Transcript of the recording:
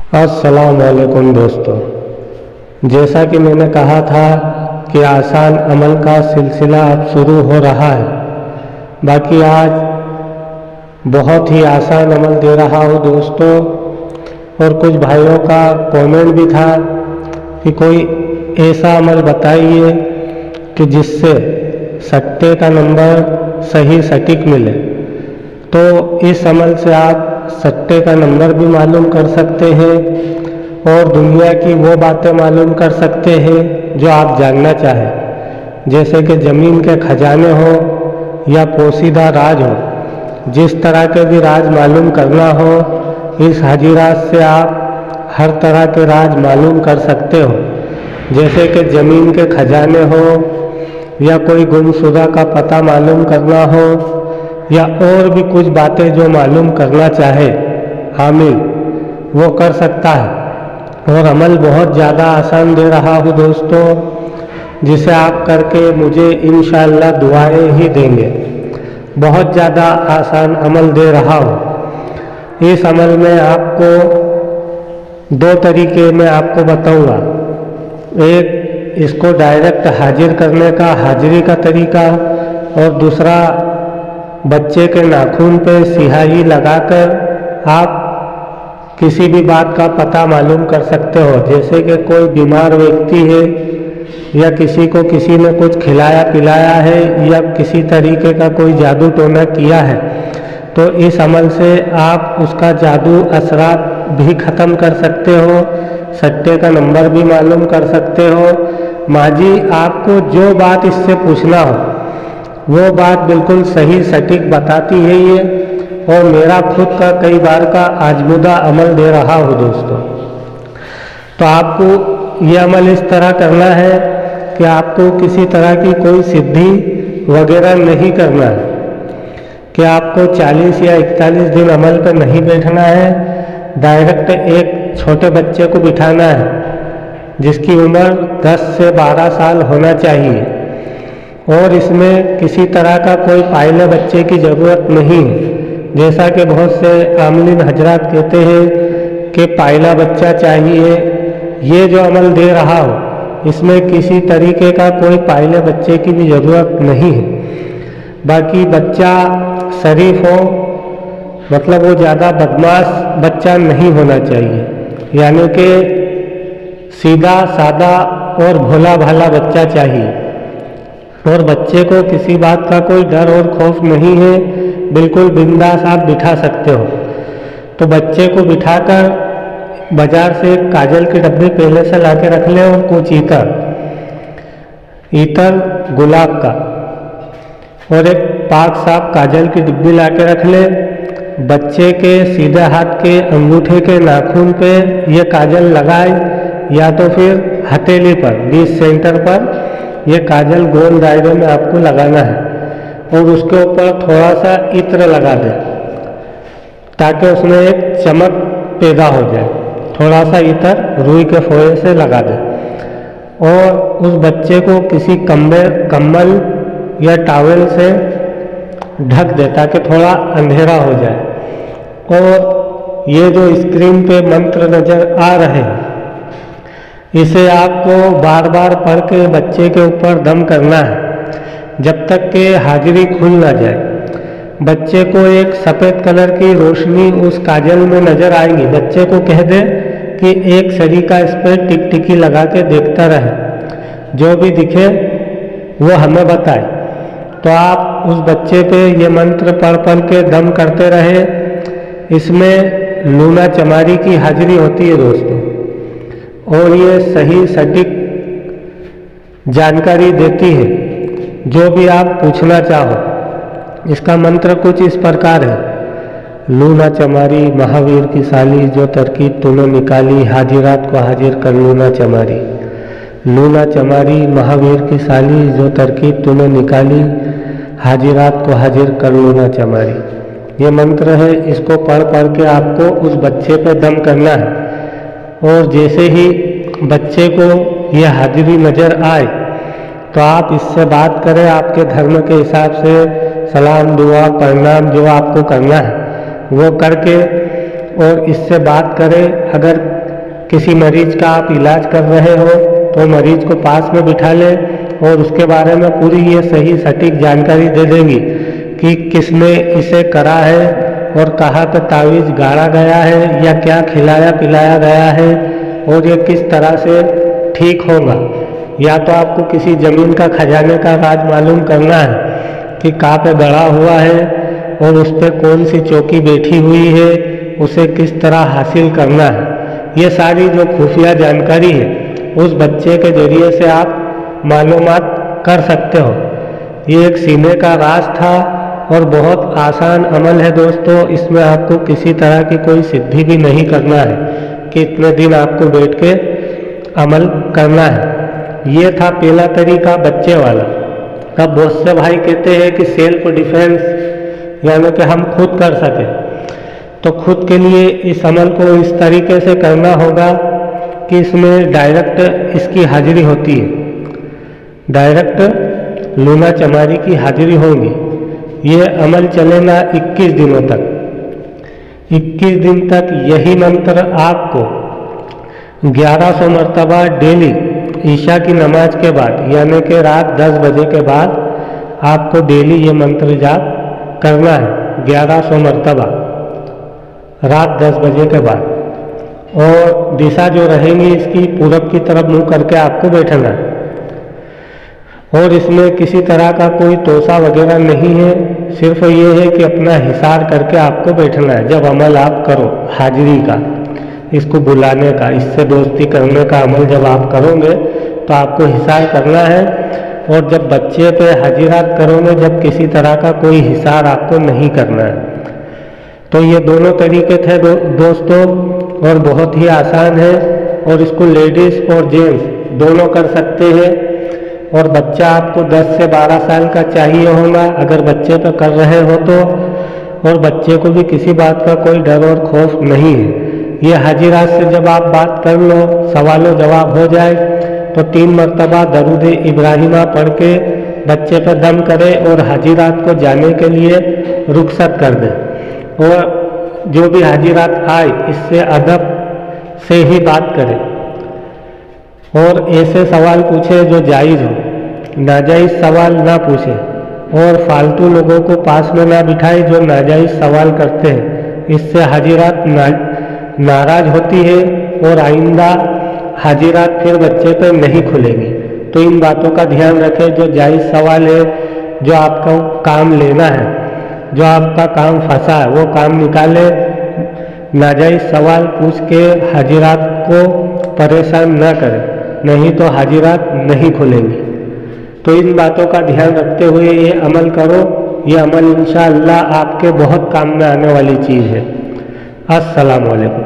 अस्सलाम वालेकुम दोस्तों। जैसा कि मैंने कहा था कि आसान अमल का सिलसिला अब शुरू हो रहा है। बाकी आज बहुत ही आसान अमल दे रहा हूँ दोस्तों। और कुछ भाइयों का कमेंट भी था कि कोई ऐसा अमल बताइए कि जिससे सट्टे का नंबर सही सटीक मिले। तो इस अमल से आप सट्टे का नंबर भी मालूम कर सकते हैं और दुनिया की वो बातें मालूम कर सकते हैं जो आप जानना चाहें, जैसे कि ज़मीन के खजाने हो या पोशीदा राज हो। जिस तरह के भी राज मालूम करना हो, इस हाजिरात से आप हर तरह के राज मालूम कर सकते हो। जैसे कि ज़मीन के खजाने हो या कोई गुमशुदा का पता मालूम करना हो या और भी कुछ बातें जो मालूम करना चाहे आमिल, वो कर सकता है। और अमल बहुत ज़्यादा आसान दे रहा हूँ दोस्तों, जिसे आप करके मुझे इंशाअल्लाह दुआएं ही देंगे। बहुत ज़्यादा आसान अमल दे रहा हूँ। इस अमल में आपको दो तरीके में आपको बताऊँगा। एक, इसको डायरेक्ट हाजिर करने का हाजिरी का तरीका, और दूसरा बच्चे के नाखून पे स्याही लगाकर आप किसी भी बात का पता मालूम कर सकते हो। जैसे कि कोई बीमार व्यक्ति है या किसी को किसी ने कुछ खिलाया पिलाया है या किसी तरीके का कोई जादू टोना किया है, तो इस अमल से आप उसका जादू असरात भी ख़त्म कर सकते हो, सट्टे का नंबर भी मालूम कर सकते हो। माजी आपको जो बात इससे पूछना हो वो बात बिल्कुल सही सटीक बताती है ये, और मेरा खुद का कई बार का आजमुदा अमल दे रहा हूँ दोस्तों। तो आपको ये अमल इस तरह करना है कि आपको किसी तरह की कोई सिद्धि वगैरह नहीं करना है, कि आपको 40 या 41 दिन अमल पर नहीं बैठना है। डायरेक्ट एक छोटे बच्चे को बिठाना है जिसकी उम्र 10 से 12 साल होना चाहिए, और इसमें किसी तरह का कोई पायले बच्चे की ज़रूरत नहीं है। जैसा कि बहुत से आमलीन हजरात कहते हैं कि पायला बच्चा चाहिए। ये जो अमल दे रहा हूँ इसमें किसी तरीके का कोई पायले बच्चे की भी ज़रूरत नहीं है। बाकी बच्चा शरीफ हो, मतलब वो ज़्यादा बदमाश बच्चा नहीं होना चाहिए, यानी कि सीधा सादा और भोला भाला बच्चा चाहिए। और बच्चे को किसी बात का कोई डर और खौफ नहीं है, बिल्कुल बिंदास आप बिठा सकते हो। तो बच्चे को बिठाकर बाजार से एक काजल की डब्बी पहले से ला के रख ले, और कुछ इतर गुलाब का और एक पाक साफ काजल की डिब्बी ला के रख ले। बच्चे के सीधे हाथ के अंगूठे के नाखून पे ये काजल लगाए, या तो फिर हथेली पर 20 सेंटर पर ये काजल गोल दायरे में आपको लगाना है, और उसके ऊपर थोड़ा सा इत्र लगा दे ताकि उसमें एक चमक पैदा हो जाए। थोड़ा सा इत्र रुई के फोए से लगा दे, और उस बच्चे को किसी कम्बल या टॉवेल से ढक दे ताकि थोड़ा अंधेरा हो जाए। और ये जो स्क्रीन पे मंत्र नज़र आ रहे हैं, इसे आपको बार बार पढ़ के बच्चे के ऊपर दम करना है जब तक कि हाजिरी खुल ना जाए। बच्चे को एक सफ़ेद कलर की रोशनी उस काजल में नज़र आएगी। बच्चे को कह दे कि एक सरी का इस पर टिकटिकी लगा के देखता रहे, जो भी दिखे वो हमें बताए। तो आप उस बच्चे पे ये मंत्र पढ़ पढ़ के दम करते रहे। इसमें लूना चमारी की हाजिरी होती है दोस्तों, और ये सही सटीक जानकारी देती है जो भी आप पूछना चाहो। इसका मंत्र कुछ इस प्रकार है: लूना चमारी महावीर की साली, जो तरकीब तूने निकाली, हाजिरात को हाजिर कर लूना चमारी। लूना चमारी महावीर की साली, जो तरकीब तूने निकाली, हाजिरात को हाजिर कर लूना चमारी। ये मंत्र है, इसको पढ़ पढ़ के आपको उस बच्चे पे दम करना है। और जैसे ही बच्चे को यह हाजिरी नज़र आए तो आप इससे बात करें, आपके धर्म के हिसाब से सलाम दुआ प्रणाम जो आपको करना है वो करके, और इससे बात करें। अगर किसी मरीज का आप इलाज कर रहे हो तो मरीज को पास में बिठा लें और उसके बारे में पूरी ये सही सटीक जानकारी दे देंगी कि किसने इसे करा है और कहाँ पे तावीज़ गाड़ा गया है या क्या खिलाया पिलाया गया है और ये किस तरह से ठीक होगा। या तो आपको किसी ज़मीन का खजाने का राज मालूम करना है कि कहाँ पे गड़ा हुआ है और उस पर कौन सी चौकी बैठी हुई है, उसे किस तरह हासिल करना है। ये सारी जो खुफिया जानकारी है उस बच्चे के जरिए से आप मालूमात कर सकते हो। ये एक सीने का राज था और बहुत आसान अमल है दोस्तों। इसमें आपको किसी तरह की कोई सिद्धि भी नहीं करना है कि इतने दिन आपको बैठ के अमल करना है। ये था पहला तरीका बच्चे वाला। अब बहुत से भाई कहते हैं कि सेल्फ डिफेंस यानी कि हम खुद कर सकें, तो खुद के लिए इस अमल को इस तरीके से करना होगा कि इसमें डायरेक्ट इसकी हाजिरी होती है, डायरेक्ट लूना चमारी की हाजिरी होगी। ये अमल चलेगा 21 दिनों तक। 21 दिन तक यही मंत्र आपको 1100 मरतबा डेली ईशा की नमाज के बाद यानी कि रात 10 बजे के बाद आपको डेली ये मंत्र जाप करना है 1100 मरतबा रात 10 बजे के बाद। और दिशा जो रहेगी इसकी पूरब की तरफ मुंह करके आपको बैठना है और इसमें किसी तरह का कोई तोसा वगैरह नहीं है, सिर्फ ये है कि अपना हिसार करके आपको बैठना है। जब अमल आप करो हाजिरी का, इसको बुलाने का, इससे दोस्ती करने का अमल जब आप करोगे तो आपको हिसार करना है। और जब बच्चे पे हाजिरात करोगे जब किसी तरह का कोई हिसार आपको नहीं करना है। तो ये दोनों तरीके थे दोस्तों और बहुत ही आसान है और इसको लेडीज़ और जेंट्स दोनों कर सकते हैं। और बच्चा आपको 10 से 12 साल का चाहिए होगा अगर बच्चे पे कर रहे हो तो। और बच्चे को भी किसी बात का कोई डर और खौफ नहीं है। ये हाजिरात से जब आप बात कर लो, सवालों जवाब हो जाए तो 3 मरतबा दरूद इब्राहिमा पढ़ के बच्चे पे दम करे और हाजिरात को जाने के लिए रुखसत कर दे। और जो भी हाजिरात आए इससे अदब से ही बात करे और ऐसे सवाल पूछे जो जायज़ हो, नाजायज़ सवाल ना पूछे और फालतू लोगों को पास में ना बिठाए जो नाजायज़ सवाल करते हैं। इससे हाजिरात नाराज़ होती है और आइंदा हाजिरात फिर बच्चे पर नहीं खुलेगी। तो इन बातों का ध्यान रखें। जो जायज़ सवाल है, जो आपका काम लेना है, जो आपका काम फंसा है वो काम निकाले। नाजायज़ सवाल पूछ के हाजिरात को परेशान ना करें, नहीं तो हाजिरात नहीं खुलेंगी। तो इन बातों का ध्यान रखते हुए ये अमल करो। ये अमल इंशाअल्लाह आपके बहुत काम में आने वाली चीज़ है। अस्सलामु अलैकुम।